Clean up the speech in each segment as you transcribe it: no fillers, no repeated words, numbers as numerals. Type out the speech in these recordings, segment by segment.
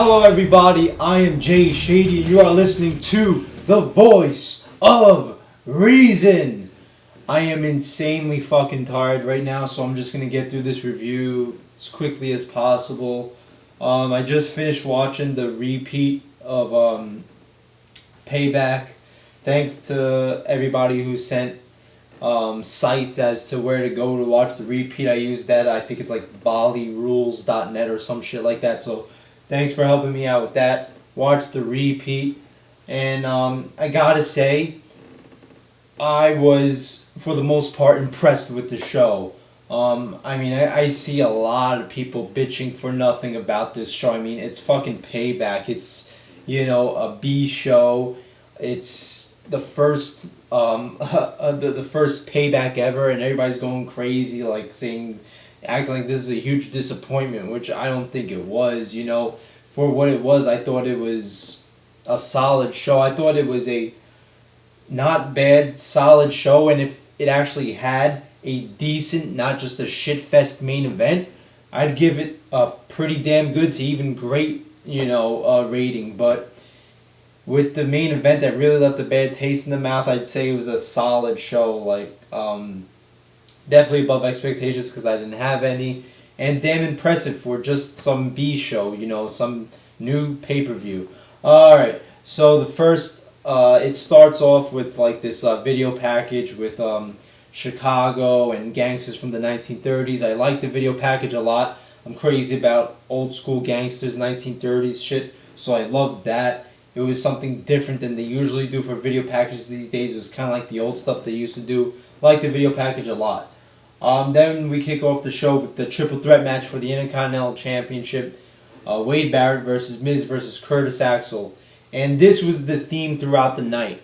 Hello everybody, I am Jay Shady and you are listening to The Voice of Reason. I am insanely fucking tired right now, so I'm just going to get through this review as quickly as possible. I just finished watching the repeat of Payback. Thanks to everybody who sent sites as to where to go to watch the repeat. I used that. I think it's like bollyrules.net or some shit like that. So thanks for helping me out with that. Watch the repeat. And I gotta say, I was, for the most part, impressed with the show. I see a lot of people bitching for nothing about this show. I mean, it's fucking Payback. It's, a B show. It's the first the first Payback ever, and everybody's going crazy, like acting like this is a huge disappointment, which I don't think it was. For what it was, I thought it was a solid show. I thought it was a not bad, solid show, and if it actually had a decent, not just a shitfest main event, I'd give it a pretty damn good to even great, rating. But with the main event that really left a bad taste in the mouth, I'd say it was a solid show. Definitely above expectations because I didn't have any. And damn impressive for just some B show, some new pay-per-view. Alright, so the first, it starts off with this video package with Chicago and gangsters from the 1930s. I like the video package a lot. I'm crazy about old school gangsters, 1930s shit, so I love that. It was something different than they usually do for video packages these days. It was kind of like the old stuff they used to do. I like the video package a lot. Then we kick off the show with the triple threat match for the Intercontinental Championship. Wade Barrett versus Miz versus Curtis Axel. And this was the theme throughout the night.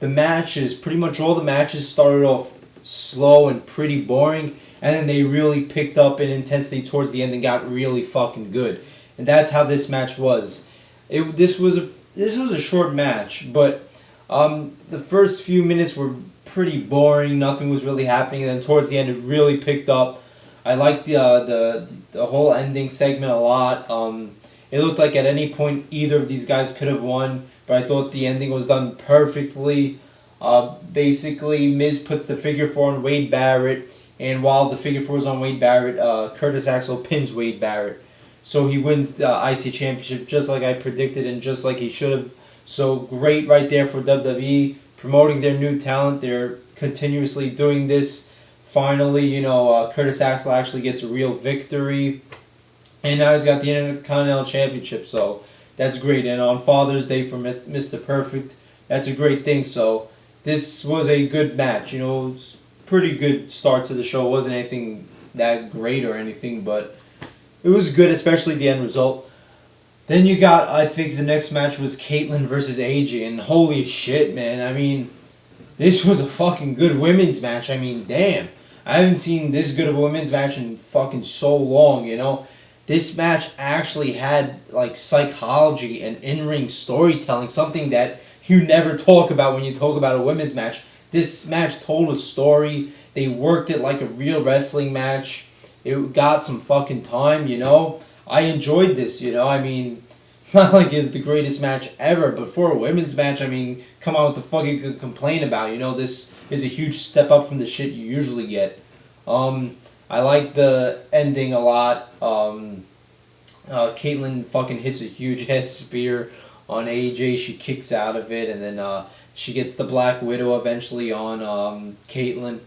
The matches, pretty much all the matches started off slow and pretty boring. And then they really picked up in intensity towards the end and got really fucking good. And that's how this match was. This was a short match, but the first few minutes were pretty boring. Nothing was really happening, and then towards the end, it really picked up. I liked the whole ending segment a lot. It looked like at any point either of these guys could have won, but I thought the ending was done perfectly. Basically, Miz puts the figure four on Wade Barrett, and while the figure four is on Wade Barrett, Curtis Axel pins Wade Barrett. So he wins the IC Championship just like I predicted and just like he should have. So great right there for WWE, promoting their new talent. They're continuously doing this. Finally, Curtis Axel actually gets a real victory. And now he's got the Intercontinental Championship, so that's great. And on Father's Day for Mr. Perfect, that's a great thing. So this was a good match. It was pretty good start to the show. It wasn't anything that great or anything, but it was good, especially the end result. Then you got, I think the next match was Caitlyn versus AJ, and holy shit, man. I mean, this was a fucking good women's match. I mean, damn. I haven't seen this good of a women's match in fucking so long, This match actually had, psychology and in-ring storytelling, something that you never talk about when you talk about a women's match. This match told a story. They worked it like a real wrestling match. It got some fucking time, I enjoyed this, it's not like it's the greatest match ever, but for a women's match, come on, what the fuck you could complain about, this is a huge step up from the shit you usually get. I like the ending a lot. Caitlyn fucking hits a huge ass spear on AJ, she kicks out of it, and then she gets the Black Widow eventually on Caitlyn.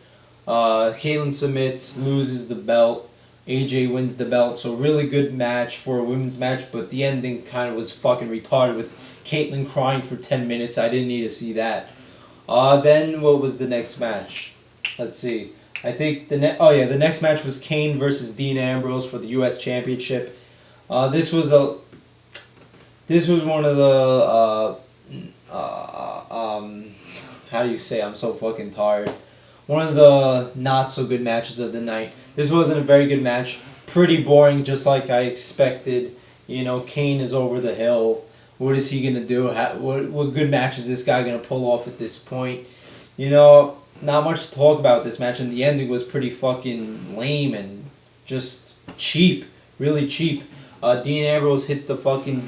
Caitlyn submits, loses the belt. AJ wins the belt. So really good match for a women's match, but the ending kind of was fucking retarded with Caitlyn crying for 10 minutes. I didn't need to see that. Then what was the next match? Let's see. I think the next match was Kane versus Dean Ambrose for the U.S. Championship. This was one of the how do you say? I'm so fucking tired. One of the not so good matches of the night. This wasn't a very good match. Pretty boring, just like I expected. Kane is over the hill. What is he gonna do? What good match is this guy gonna pull off at this point? Not much to talk about this match, and the ending was pretty fucking lame and just cheap, really cheap. Dean Ambrose hits the fucking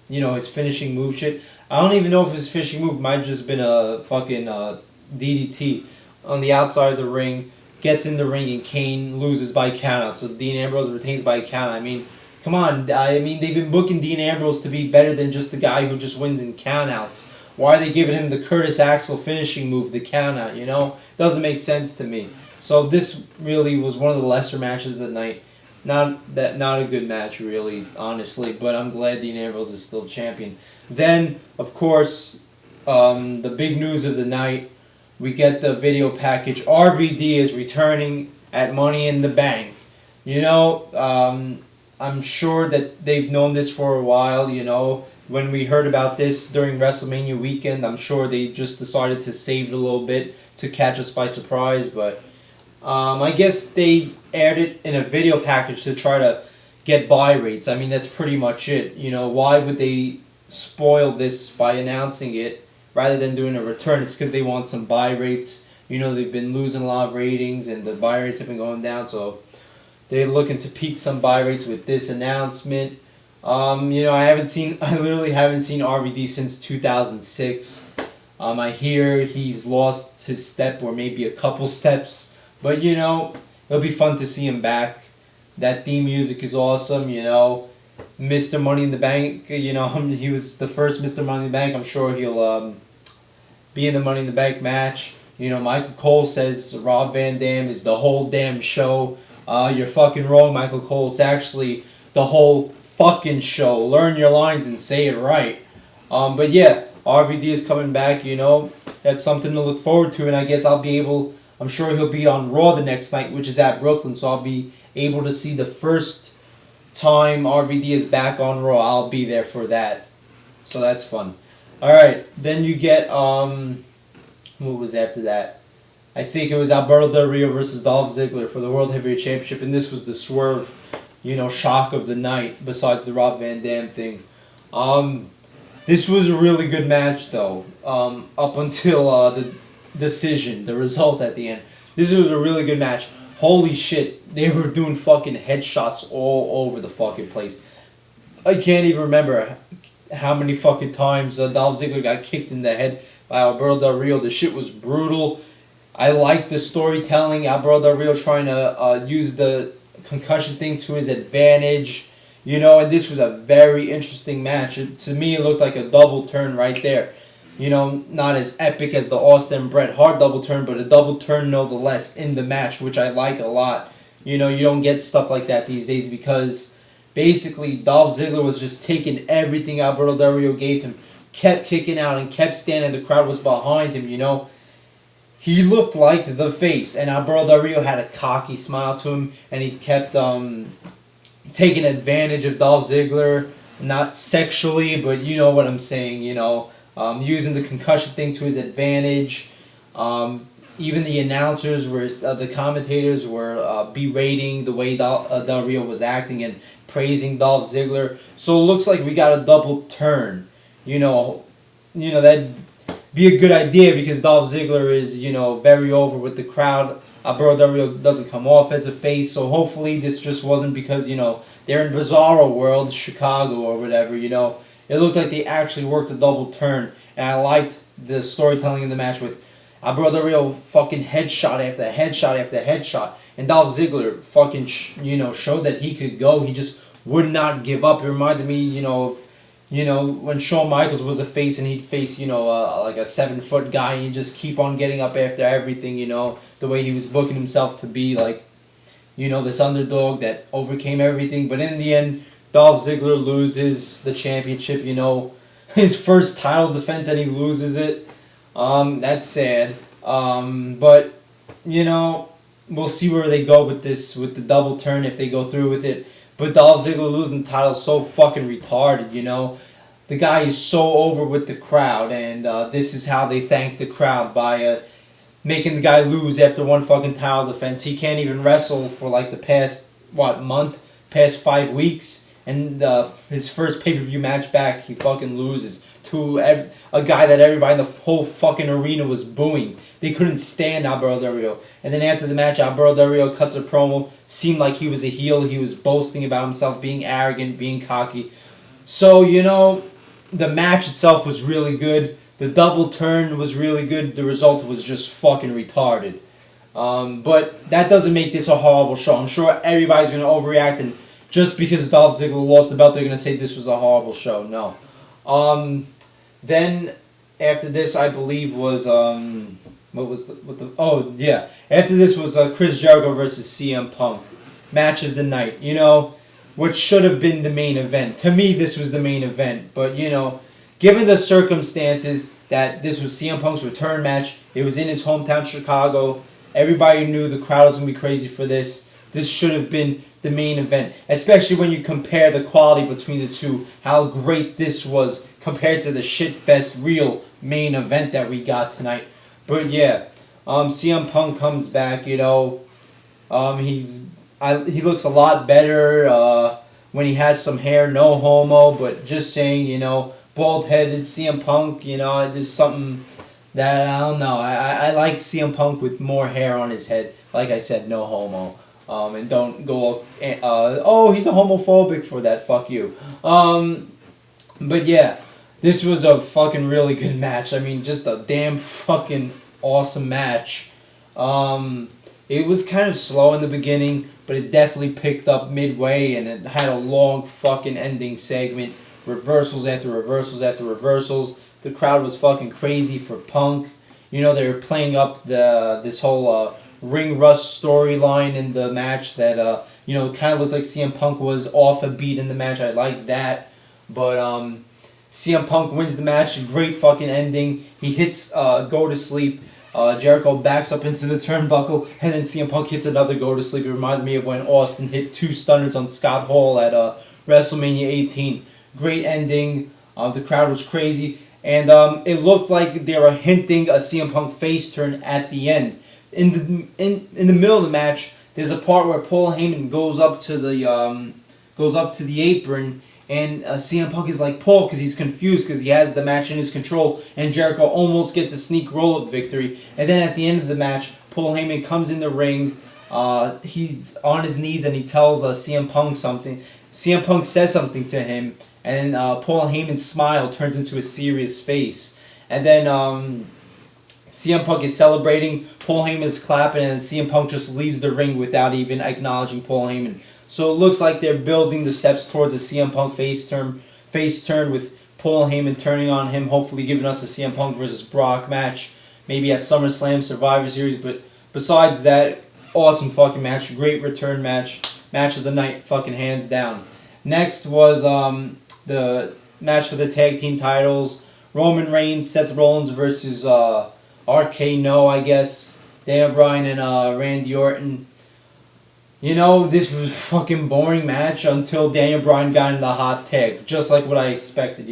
his finishing move shit. I don't even know if his finishing move might have just been a fucking DDT on the outside of the ring. Gets in the ring and Kane loses by countout. So Dean Ambrose retains by count. I mean, come on. I mean, they've been booking Dean Ambrose to be better than just the guy who just wins in countouts. Why are they giving him the Curtis Axel finishing move, the countout? Doesn't make sense to me. So this really was one of the lesser matches of the night. Not a good match really, honestly. But I'm glad Dean Ambrose is still champion. Then, of course, the big news of the night. We get the video package. RVD is returning at Money in the Bank. I'm sure that they've known this for a while. When we heard about this during WrestleMania weekend, I'm sure they just decided to save it a little bit to catch us by surprise. But I guess they aired it in a video package to try to get buy rates. I mean, that's pretty much it. Why would they spoil this by announcing it rather than doing a return? It's because they want some buy rates. They've been losing a lot of ratings and the buy rates have been going down, so they're looking to peak some buy rates with this announcement. I literally haven't seen RVD since 2006. I hear he's lost his step or maybe a couple steps, but it'll be fun to see him back. That theme music is awesome, Mr. Money in the Bank, he was the first Mr. Money in the Bank. I'm sure he'll be in the Money in the Bank match. Michael Cole says Rob Van Dam is the whole damn show. You're fucking wrong, Michael Cole. It's actually the whole fucking show. Learn your lines and say it right. But yeah, RVD is coming back, That's something to look forward to, and I guess I'm sure he'll be on Raw the next night, which is at Brooklyn, so I'll be able to see the first time RVD is back on Raw. I'll be there for that. So that's fun. Alright, then you get, what was after that? I think it was Alberto Del Rio versus Dolph Ziggler for the World Heavyweight Championship, and this was the swerve, shock of the night, besides the Rob Van Dam thing. This was a really good match, though, up until the decision, the result at the end. This was a really good match. Holy shit, they were doing fucking headshots all over the fucking place. I can't even remember how many fucking times Dolph Ziggler got kicked in the head by Alberto Del Rio. The shit was brutal. I like the storytelling. Alberto Del Rio trying to use the concussion thing to his advantage. And this was a very interesting match. To me, it looked like a double turn right there. Not as epic as the Austin Bret Hart double turn, but a double turn nonetheless in the match, which I like a lot. You don't get stuff like that these days because basically Dolph Ziggler was just taking everything Alberto Del Rio gave him, kept kicking out and kept standing. The crowd was behind him, He looked like the face, and Alberto Del Rio had a cocky smile to him, and he kept taking advantage of Dolph Ziggler, not sexually, but you know what I'm saying, using the concussion thing to his advantage. Even the announcers the commentators were berating the way Del Rio was acting and praising Dolph Ziggler. So it looks like we got a double turn. That'd be a good idea because Dolph Ziggler is, very over with the crowd. Alberto Del Rio doesn't come off as a face, so hopefully this just wasn't because, they're in Bizarro World, Chicago or whatever, It looked like they actually worked a double turn, and I liked the storytelling in the match with Alberto Del Rio fucking headshot after headshot after headshot, and Dolph Ziggler fucking showed that he could go. He just would not give up. It reminded me, of when Shawn Michaels was a face and he'd face like a 7-foot guy, and he'd just keep on getting up after everything. The way he was booking himself to be like this underdog that overcame everything. But in the end, Dolph Ziggler loses the championship, his first title defense, and he loses it. That's sad. But, we'll see where they go with this, with the double turn, if they go through with it. But Dolph Ziggler losing the title is so fucking retarded, The guy is so over with the crowd, and this is how they thank the crowd by making the guy lose after one fucking title defense. He can't even wrestle for like the past, past 5 weeks. And his first pay-per-view match back, he fucking loses to a guy that everybody in the whole fucking arena was booing. They couldn't stand Alberto Del Rio. And then after the match, Alberto Del Rio cuts a promo. Seemed like he was a heel. He was boasting about himself, being arrogant, being cocky. So, the match itself was really good. The double turn was really good. The result was just fucking retarded. But that doesn't make this a horrible show. I'm sure everybody's going to overreact, and just because Dolph Ziggler lost the belt, they're going to say this was a horrible show. No. Then, after this, I believe was, after this was Chris Jericho versus CM Punk. Match of the night. What should have been the main event. To me, this was the main event. But, given the circumstances that this was CM Punk's return match, it was in his hometown, Chicago. Everybody knew the crowd was going to be crazy for this. This should have been the main event. Especially when you compare the quality between the two. How great this was compared to the shitfest real main event that we got tonight. But yeah, CM Punk comes back, he looks a lot better when he has some hair, no homo, but just saying, bald-headed CM Punk, there's something that, I don't know, I like CM Punk with more hair on his head, like I said, no homo, and don't go, he's a homophobic for that, fuck you, but yeah, this was a fucking really good match. I mean, just a damn fucking awesome match. It was kind of slow in the beginning, but it definitely picked up midway, and it had a long fucking ending segment. Reversals after reversals after reversals. The crowd was fucking crazy for Punk. They were playing up this whole ring rust storyline in the match that, kind of looked like CM Punk was off a beat in the match. I like that. But, CM Punk wins the match, a great fucking ending. He hits go to sleep. Jericho backs up into the turnbuckle, and then CM Punk hits another go to sleep. It reminded me of when Austin hit 2 stunners on Scott Hall at WrestleMania 18. Great ending. The crowd was crazy, and it looked like they were hinting a CM Punk face turn at the end. In the middle of the match, there's a part where Paul Heyman goes up to the apron. And CM Punk is like, Paul, because he's confused because he has the match in his control. And Jericho almost gets a sneak roll-up victory. And then at the end of the match, Paul Heyman comes in the ring. He's on his knees and he tells CM Punk something. CM Punk says something to him. And Paul Heyman's smile turns into a serious face. And then CM Punk is celebrating. Paul Heyman's clapping. And CM Punk just leaves the ring without even acknowledging Paul Heyman. So it looks like they're building the steps towards a CM Punk face turn with Paul Heyman turning on him, hopefully giving us a CM Punk versus Brock match, maybe at SummerSlam, Survivor Series. But besides that, awesome fucking match, great return match of the night, fucking hands down. Next was the match for the tag team titles, Roman Reigns, Seth Rollins versus RK-No, I guess, Daniel Bryan and Randy Orton. This was a fucking boring match until Daniel Bryan got in the hot tag. Just like what I expected,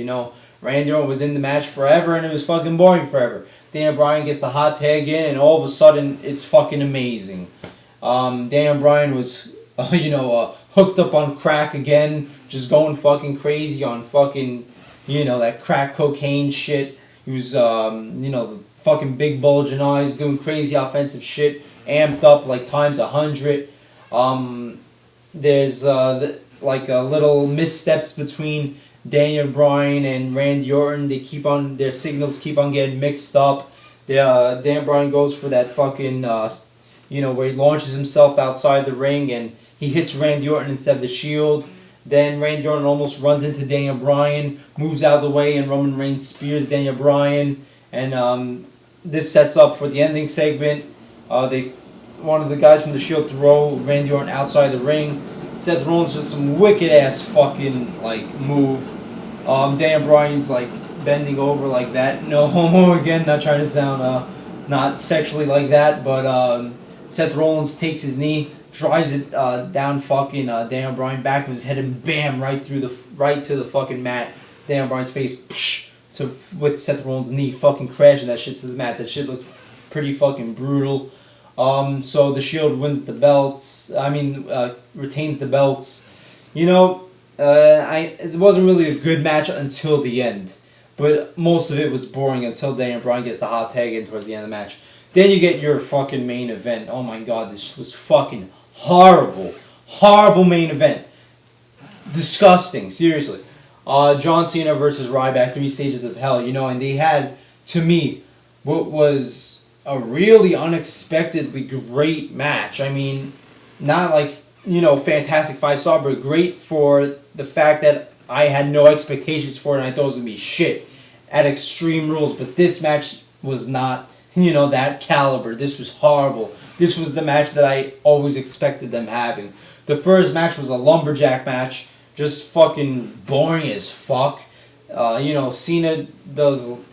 Randy Orton was in the match forever and it was fucking boring forever. Daniel Bryan gets the hot tag in and all of a sudden it's fucking amazing. Daniel Bryan was, hooked up on crack again. Just going fucking crazy on fucking, that crack cocaine shit. He was, the fucking big bulging eyes doing crazy offensive shit. Amped up like times 100. There's like little missteps between Daniel Bryan and Randy Orton. Their signals keep on getting mixed up. Daniel Bryan goes for that fucking where he launches himself outside the ring and he hits Randy Orton instead of the Shield. Then Randy Orton almost runs into Daniel Bryan, moves out of the way, and Roman Reigns spears Daniel Bryan. And this sets up for the ending segment. One of the guys from the Shield throw Randy Orton outside the ring. Seth Rollins just some wicked ass fucking move. Daniel Bryan's bending over like that. No homo again. Not trying to sound not sexually like that, but Seth Rollins takes his knee, drives it down fucking Daniel Bryan back of his head and bam right to the fucking mat. Daniel Bryan's face with Seth Rollins' knee fucking crashing that shit to the mat. That shit looks pretty fucking brutal. So the Shield wins the belts. Retains the belts. It wasn't really a good match until the end. but most of it was boring until Daniel Bryan gets the hot tag in towards the end of the match. Then you get your fucking main event. Oh my god, this was fucking horrible. Horrible main event. Disgusting, seriously. John Cena versus Ryback, 3 Stages of Hell, and they had, to me, what was a really unexpectedly great match. I mean, not like, fantastic 5-star, but great for the fact that I had no expectations for it and I thought it was going to be shit at Extreme Rules, but this match was not, that caliber. This was horrible. This was the match that I always expected them having. The first match was a lumberjack match, just fucking boring as fuck. Cena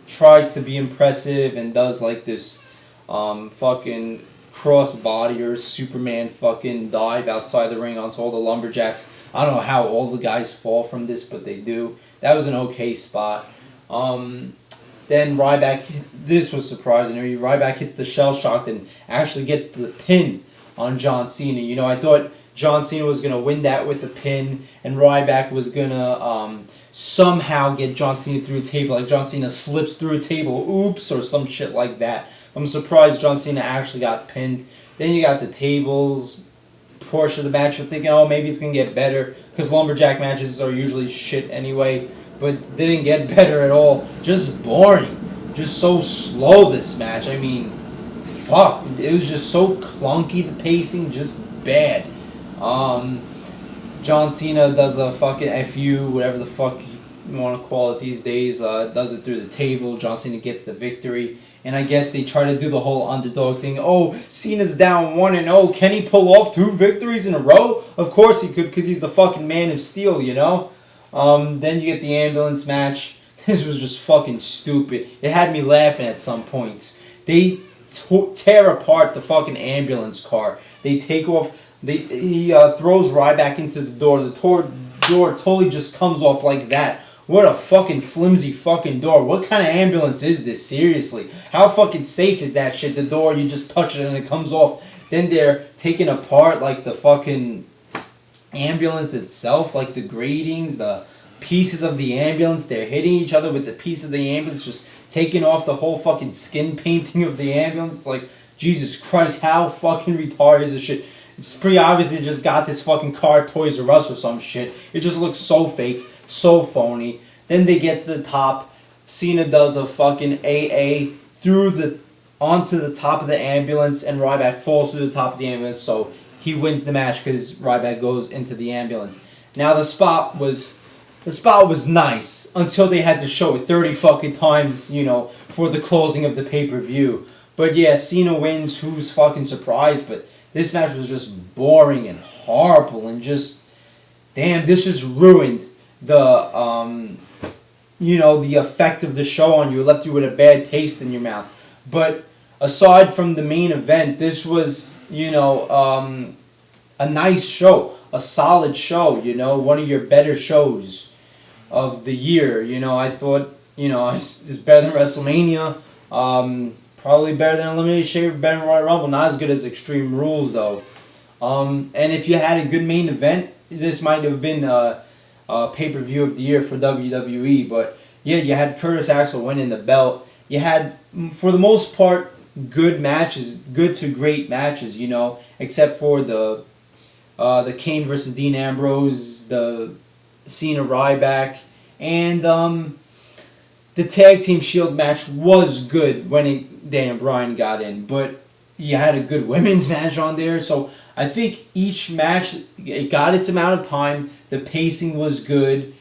tries to be impressive and does like this fucking crossbody or Superman fucking dive outside the ring onto all the lumberjacks. I don't know how all the guys fall from this, but they do. That was an okay spot. Then Ryback, this was surprising. Ryback hits the shell shock and actually gets the pin on John Cena. I thought John Cena was going to win that with a pin, and Ryback was going to somehow get John Cena through a table. Like John Cena slips through a table, oops, or some shit like that. I'm surprised John Cena actually got pinned. Then you got the tables portion of the match. You're thinking, oh, maybe it's going to get better, because lumberjack matches are usually shit anyway. But they didn't get better at all. Just boring. Just so slow, this match. I mean, fuck. It was just so clunky, the pacing, just bad. John Cena does a fucking FU, whatever the fuck you want to call it these days. Does it through the table. John Cena gets the victory. And I guess they try to do the whole underdog thing. Oh, Cena's down 1-0. Can he pull off 2 victories in a row? Of course he could, because he's the fucking Man of Steel, Then you get the ambulance match. This was just fucking stupid. It had me laughing at some points. They tear apart the fucking ambulance car. They take off. He throws Ryback into the door. The door totally just comes off like that. What a fucking flimsy fucking door. What kind of ambulance is this? Seriously. How fucking safe is that shit? The door, you just touch it and it comes off. Then they're taking apart like the fucking ambulance itself, like the gratings, the pieces of the ambulance. They're hitting each other with the piece of the ambulance, just taking off the whole fucking skin painting of the ambulance. It's like, Jesus Christ, how fucking retarded is this shit? It's pretty obvious they just got this fucking car at Toys R Us or some shit. It just looks so fake, so phony. Then they get to the top. Cena does a fucking AA onto the top of the ambulance, and Ryback falls through the top of the ambulance, so he wins the match because Ryback goes into the ambulance. Now the spot was nice until they had to show it 30 fucking times, for the closing of the pay-per-view. But yeah, Cena wins. Who's fucking surprised? But this match was just boring and horrible and just, damn, this just ruined the the effect of the show on you. It left you with a bad taste in your mouth. But aside from the main event, this was, a nice show, a solid show, one of your better shows of the year. I thought, it's better than WrestleMania, probably better than Elimination Chamber, better than Royal Rumble, not as good as Extreme Rules though. And if you had a good main event, this might have been a pay-per-view of the year for WWE. But yeah, you had Curtis Axel winning the belt. You had, for the most part, good matches, good to great matches, except for the Kane versus Dean Ambrose, the Cena Ryback, and the Tag Team Shield match was good when Daniel Bryan got in, but you had a good women's match on there, so I think each match, it got its amount of time, the pacing was good,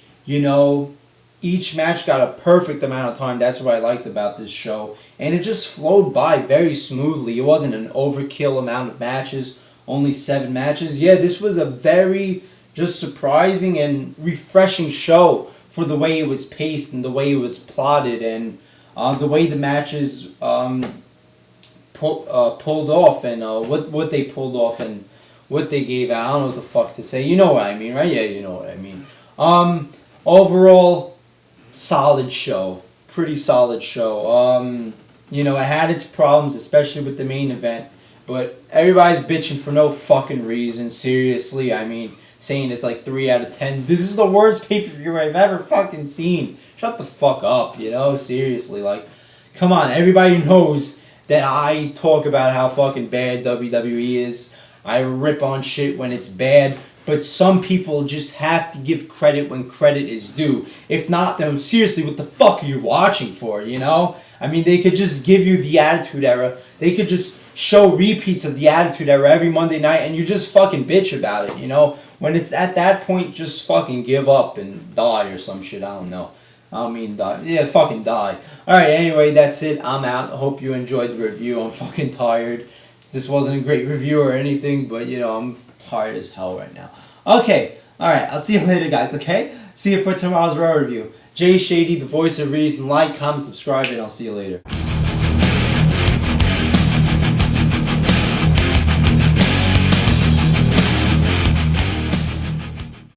each match got a perfect amount of time. That's what I liked about this show, and it just flowed by very smoothly. It wasn't an overkill amount of matches, only 7 matches. Yeah, this was a very just surprising and refreshing show for the way it was paced and the way it was plotted and the way the matches pulled off and what they pulled off and what they gave out. I don't know what the fuck to say. You know what I mean, right? Yeah, you know what I mean. Overall, solid show. Pretty solid show. It had its problems, especially with the main event. But everybody's bitching for no fucking reason. Seriously, I mean, saying it's like 3 out of 10s. This is the worst pay-per-view I've ever fucking seen. Shut the fuck up, you know? Seriously, like, come on. Everybody knows that I talk about how fucking bad WWE is. I rip on shit when it's bad. But some people just have to give credit when credit is due. If not, then seriously, what the fuck are you watching for, you know? I mean, they could just give you the Attitude Era. They could just show repeats of the Attitude Era every Monday night and you just fucking bitch about it, you know? When it's at that point, just fucking give up and die or some shit. I don't know. I don't mean die. Yeah, fucking die. Alright, anyway, that's it. I'm out. I hope you enjoyed the review. I'm fucking tired. This wasn't a great review or anything, but, you know, I'm tired as hell right now. Okay, alright, I'll see you later, guys, okay? See you for tomorrow's Raw review. Jay Shady, the voice of reason. Like, comment, subscribe, and I'll see you later.